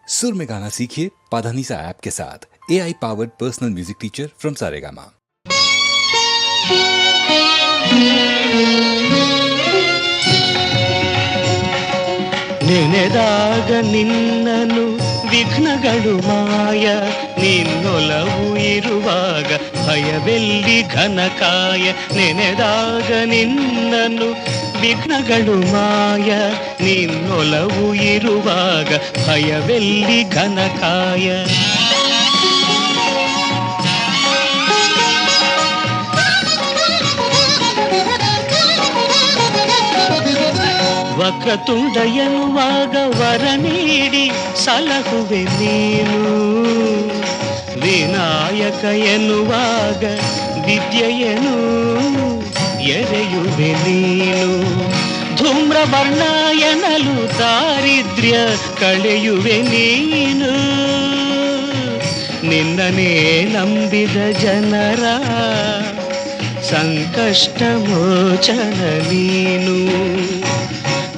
सुर में गाना सीखिए पाधानीसा ऐप के साथ। AI powered personal music teacher from Saregama. ನೆನೆದಾಗ ನಿನ್ನನು ವಿಘ್ನಗಳು ಮಾಯ, ನಿನ್ನೊಲವು ಇರುವಾಗ ಭಯವೆಲ್ಲಿ ಘನಕಾಯ. ನೆನೆದಾಗ ನಿನ್ನನು ವಿಘ್ನಗಳು ಮಾಯ, ನಿನ್ನೊಲವು ಇರುವಾಗ ಭಯವೆಲ್ಲಿ ಘನಕಾಯ. ವಕ್ರತುಂಡ ಎನ್ನುವಾಗ ವರ ನೀಡಿ ಸಲಹುವೆ ನೀನು, ವಿನಾಯಕ ಎನ್ನುವಾಗ ವಿದ್ಯೆಯನು ಎರೆಯುವೆ ನೀನು. ಧೂಮ್ರವರ್ಣ ಎನ್ನಲು ದಾರಿದ್ರ್ಯ ಕಳೆಯುವೆ ನೀನು, ನಿನ್ನನೇ ನಂಬಿದ ಜನರ ಸಂಕಷ್ಟ ಮೋಚನ ನೀನು.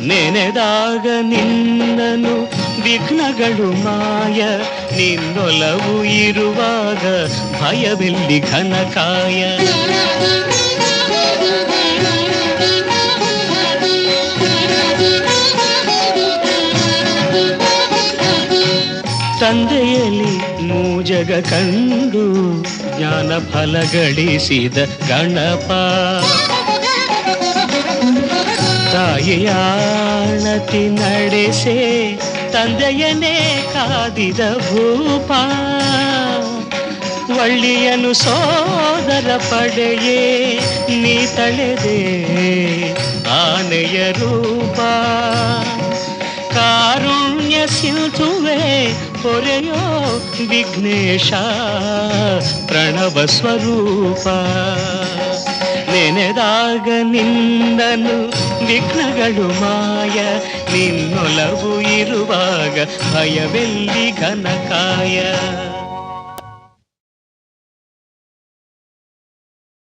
ನೆನೆದಾಗ ನಿನ್ನನು ವಿಘ್ನಗಳು ಮಾಯ, ನಿನ್ನೊಲವು ಇರುವಾಗ ಭಯವೆಲ್ಲಿ ಘನಕಾಯ. ತಂದೆಯಲ್ಲಿ ಮೂಜಗ ಕಂಡು ಜ್ಞಾನ ಫಲ ಗಳಿಸಿದ ಗಣಪ, ತಾಯಿಯಾಣತಿ ನಡೆಸೆ ತಂದೆಯನೇ ಕಾದಿದ ಭೂಪ. ಒಳ್ಳಿಯನು ಸೋದರ ಪಡೆಯೇ ನೀ ತಳೆದೆ ಆನೆಯ ರೂಪ. ಕಾರುಣ್ಯ ಸಿಂಧುವೆ ಹೊರೆಯೋ ವಿಘ್ನೇಶ ಪ್ರಣವ ಸ್ವರೂಪ. ನೆನೆದಾಗ ನಿನ್ನನು ವಿಘ್ನಗಳು ಮಾಯ, ನಿನ್ನೊಲವು ಇರುವಾಗ ಭಯವೆಲ್ಲಿ ಘನಕಾಯ.